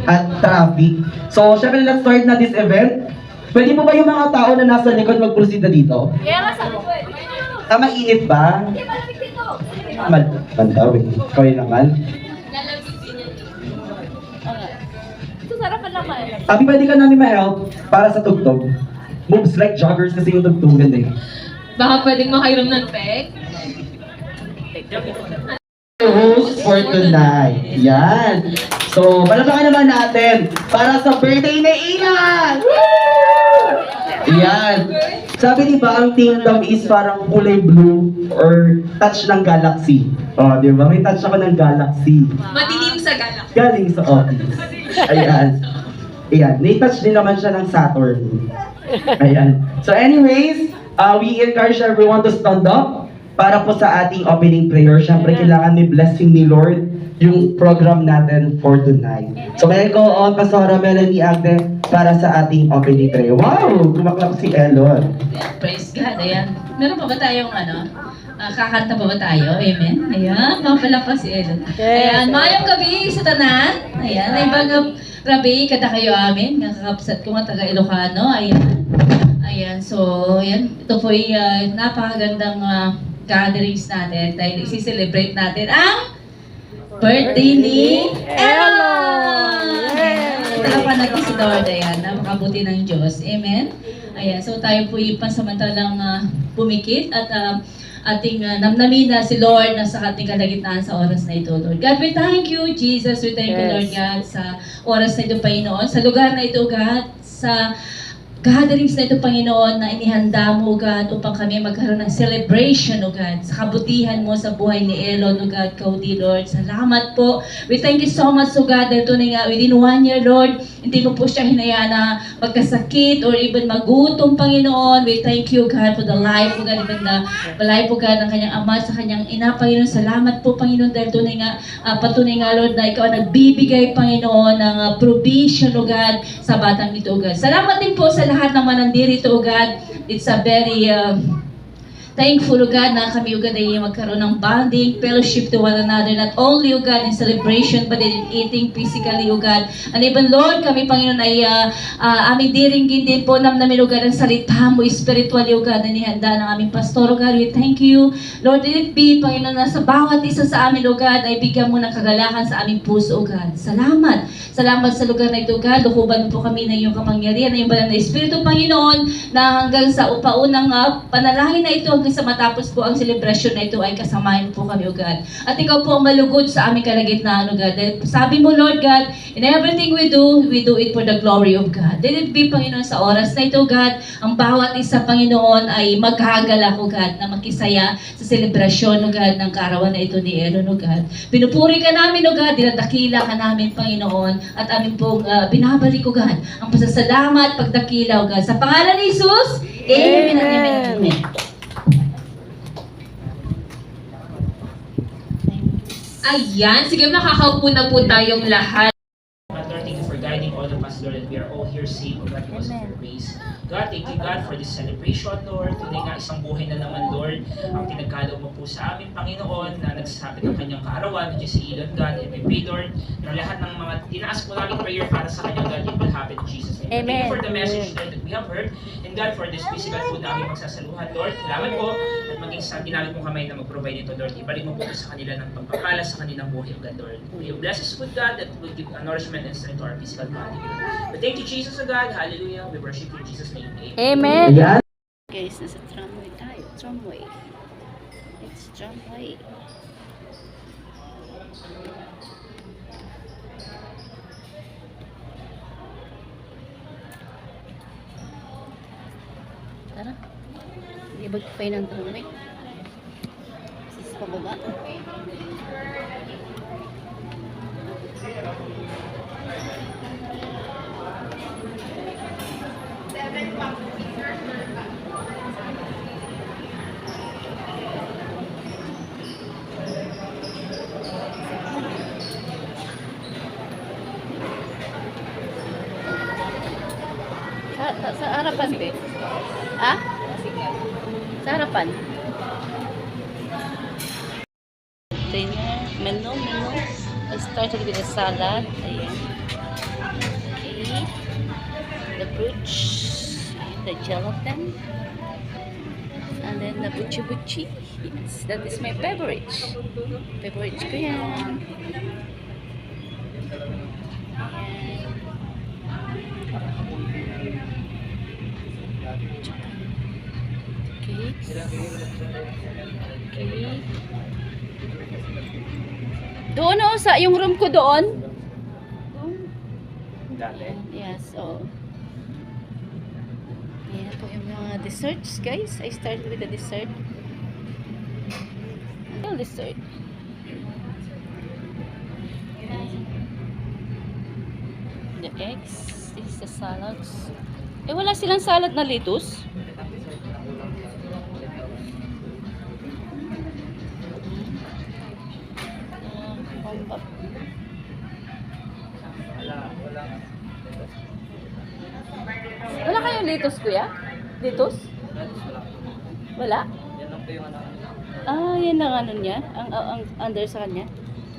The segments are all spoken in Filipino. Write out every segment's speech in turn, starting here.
at traffic. So, syempre, let's start na this event. Pwede po ba yung mga tao na nasa likod mag-proceed na dito? Mainit ba? Mandaw eh. Ikaw yun naman. Abi, pwede ka namin ma-help para sa tugtog. Moves like joggers kasi yung tugtugan eh. Baka pwedeng makainom ng peg? Host for tonight. Yan. So, palapakan naman natin para sa birthday ni Ilan! Yan. Sabi di ba, ang kingdom is parang kulay blue or touch ng galaxy. Oh, di ba? May touch ako ng galaxy. Madilim sa galaxy. Galing sa office. Ayan. Ayan. May-touch din naman siya ng Saturn. Ayan. So anyways, we encourage everyone to stand up para po sa ating opening prayer. Siyempre, kailangan may blessing ni Lord yung program natin for tonight. So may go on, Pastora Melanie Agde, para sa ating opening prayer. Wow! Kumaklap si Elon. Praise God, ayan. Meron pa ba tayong kakanta pa ba tayo? Amen? Ayan, mapala pa si Elon. Ayan, mayong gabi sa tanan. Ayan, ay bagam rabi, kada kayo amin. Nakakapsat ko mga taga Ilocano. Ayan. Ayan, so, ayan. Ito po ay napakagandang gatherings natin dahil isi-celebrate natin ang birthday ni Ella! Talaga natin si Lord, ayan, napakabuti ng Diyos. Amen? Ayan, so tayo po yung pansamantalang pumikit at ating namnamin na si Lord na sa ating kalagitnaan sa oras na ito, Lord. God, we thank you, Jesus. We thank you, Lord God, sa oras na ito, Panginoon. Sa lugar na ito, God, sa gatherings na ito, Panginoon, na inihanda mo, God, upang kami magkaroon ng celebration, O God, sa kabutihan mo sa buhay ni Elon, O God, Cody, Lord. Salamat po. We thank you so much, O God, dahil tunay nga, within 1 year, Lord, hindi mo po siya hinayaan na magkasakit or even magutom, Panginoon. We thank you, God, for the life, O God, even the life, O God, ng kanyang ama sa kanyang ina, Panginoon. Salamat po, Panginoon, dahil tunay nga, patunay nga, Lord, na ikaw ang nagbibigay, Panginoon, ng provision, O God, sa batang ito, O God. Salamat din po sa lahat ng manandirito, O God. It's a very thankful, O God, na kami, O God, ay magkaroon ng bonding, fellowship to one another, not only, O God, in celebration, but in eating physically, O God. And even, Lord, kami, Panginoon, ay aming diringgin din po, namnamin, O God, ang salita mo, spiritually, O God, na nihanda ng aming pastor, O God. We thank you, Lord, let it be, Panginoon, na sa bawat isa sa amin, O God, ay bigyan mo ng kagalakan sa aming puso, O God. Salamat. Salamat sa lugar na ito, God. Lukuban po kami ng iyong kapangyarihan, ng iyong banal na Espiritu, Panginoon, na hanggang sa upaunang panalangin na ito, hanggang sa matapos po ang celebration na ito ay kasamahin po kami, O God. At ikaw po ang malugod sa aming kalagitnaan, O God. Dahil sabi mo, Lord God, in everything we do it for the glory of God. Let it be, Panginoon, sa oras na ito, God, ang bawat isa, Panginoon, ay maghagalak, O God, na makisaya sa celebration, O God, ng kaarawan na ito ni Aaron, O God. Pinupuri ka namin, O God, dinadakila ka namin, Panginoon, at amin pong binabalik, O God, ang pasasalamat, pagdakila, O God. Sa pangalan ni Jesus, Amen at Amen. Amen. Ayan, sige, makakaupo na po tayong lahat. Lord, thank you for guiding all of us, Lord, that we are all here safe, God, because of your grace. God, thank you, God, for this celebration, Lord. Today nga, isang buhay na naman, Lord, ang pinagkaloob mo po sa amin, Panginoon, na nagsasapit ng kanyang kaarawan, which is si Elon, God, and we pray, Lord, na lahat ng mga tinaas po namin prayer para sa kanyang, God, it will happen in Jesus' name. Amen. Thank you for the message, Lord, that we have heard, and God, for this physical food na aming magsasaluhan, Lord. Salamat po, at maging sa ginamit mong kamay na mag-provide nito, Lord. Ibalik mo po sa kanila ng pagpapala sa kanilang buhay, God, Lord. We bless us with God that will give nourishment and strength to our physical body. But thank you, Jesus, O God. Hallelujah. We worship you in Jesus' name. Amen. Ayan. Guys, nasa tramway tayo. Tramway. It's tramway. Tara. Ibag pa yun ang tramway. Sis pababa. Sa harapan, be. Ha? Sa harapan. Ito yun. Menu. I started with a salad. Ayan. fruits, the gelatin, and then the buchi buchi. Yes, that is my favorite. Favorite ko yan. Cakes. Okay. Doon o, sa yung room ko doon. Yes, so. Ayan po yung mga desserts, guys. I started with the dessert. Until dessert. The eggs. This is the salads. Eh, wala silang salad na lettuce. Wala kayong lettuce, kuya? Lettuce? Wala? Ah, yan ang ano niya? Ang under sa kanya?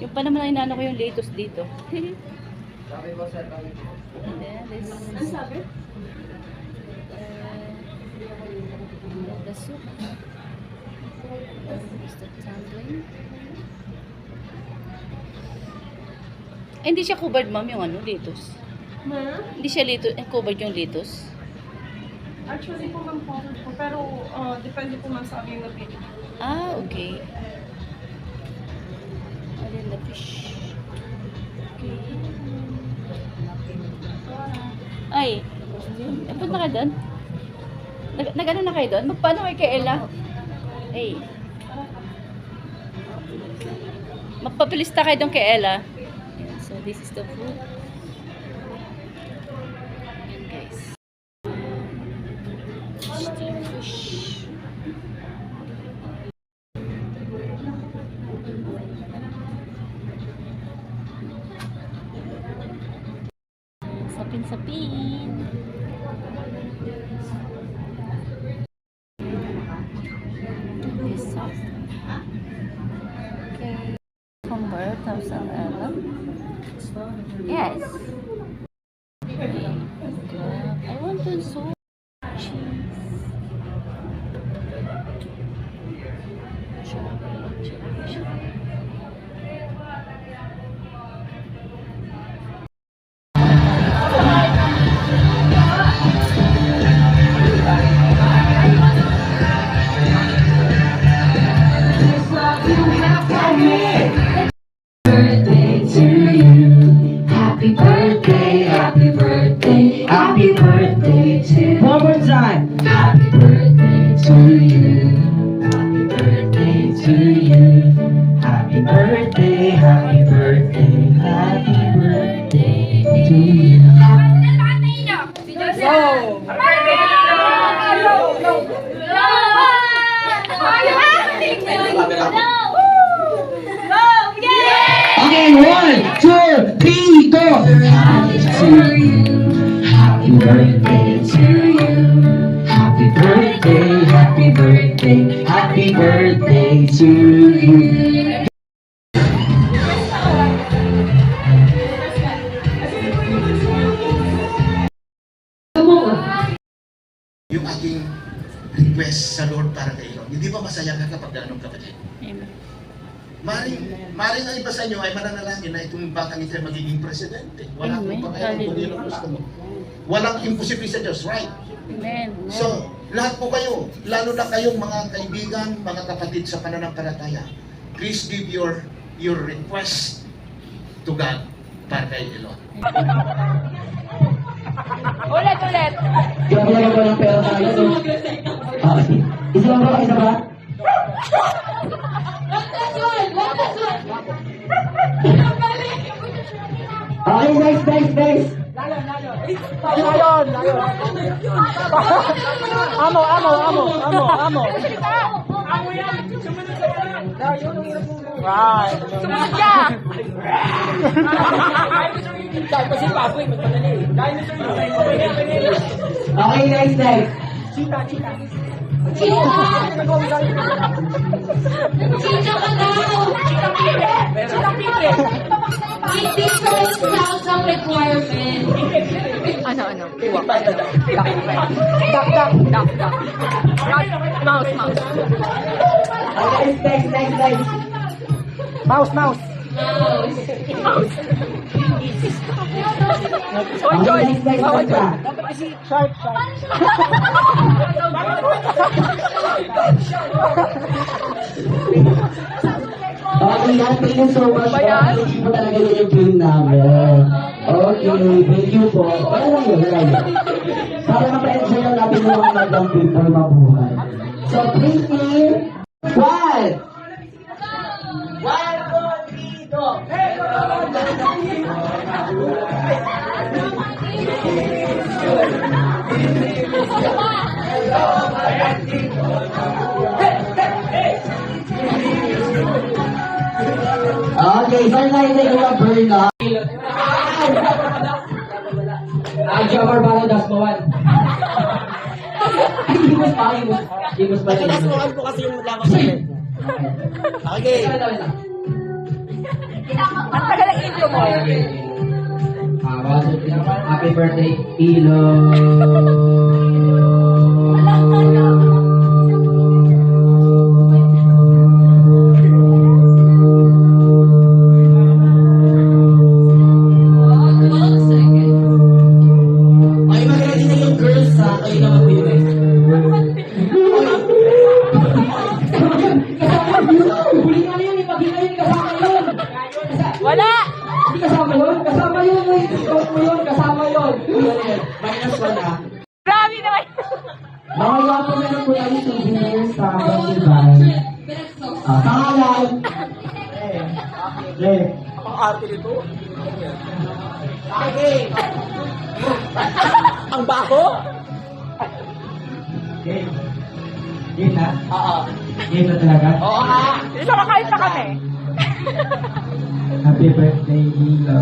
Yung pa naman ay inano ko yung lettuce dito. And then, this is the soup. This is the tumbling. Ay, hindi siya covered, ma'am, yung ano, lettuce. Hindi siya covered yung lettuce. Actually po ma'am, covered po. Pero depende po ma'am sa availability. Ah, okay. And then the fish. Okay. Ay, punta ka doon? Nag-ano na kayo doon? Magpaano kayo kay Ella? Ay. Magpapilista kayo doon kay Ella. Ayan, so this is the food. Ayan, guys. Steamed fish. Sapin-sapin. This sauce. Okay. Cucumber, thousand Ella. Yes. I want to soup. Cheese. Happy birthday, happy birthday, happy birthday to One more time. Happy birthday to you. Happy birthday to you. Happy birthday, happy birthday, happy birthday to you. Okay, 1, 2, 3, go! Happy to you. Happy birthday to you. Happy birthday, happy birthday, Happy birthday to you. Yung ating request sa Lord para kay Lord. Hindi ba masaya ka kapag ganun, kapatid? Amen. Maring ang iba sa inyo ay mananalangin na itong batang ito ay magiging presidente. Wala Amen. kung pakailan kung yun ang gusto mo. Walang imposible sa Diyos, right? Amen. So, lahat po kayo, lalo na kayong mga kaibigan, mga kapatid sa pananampalataya, please give your request to God para kay Lord. Ulit. Yung mga ko ng pera tayo. Isa ba? Isa ba? Okay, guys. Amo. Right. Sumunod ka! Okay, guys. Chika ka daw! Chika pipe! Hindi ko sounds of requirement. Ano? Iwak. Duck. Mouse. Next. Mouse. Shark. Okay, thank you so much. Hindi po talaga yun yung game namin. Okay, thank you po. Wala lang yun. Para mapa-enjoy lang natin yung mga madam people mabuhay. So, 3, 2, 1! 1, 2, 3, go! Okay, saan na hindi ko burn up? Jamar Baro, das mawan. Himos pa. Das mawan po kasi yung lamang sa akin. Okay. Ang tagal ang intro mo. Happy birthday, Ilo. Ay, mag-ready na yung girls ha. Kayo na mag-ready. Huli nga na yun, ipagin na yun, kasama yun. Wala! Hindi kasama yun, kasama yun. Kasama yun. Minus 1 ha. Grabe naman! Mga yapo meron po yung souvenirs sa Bangibay. Pangalan. Ang arte nito. Okay. Ang baho. Okay. Game na? Oo. Game na talaga? Oo nga. Isa makain pa kami. Happy birthday, Ilo.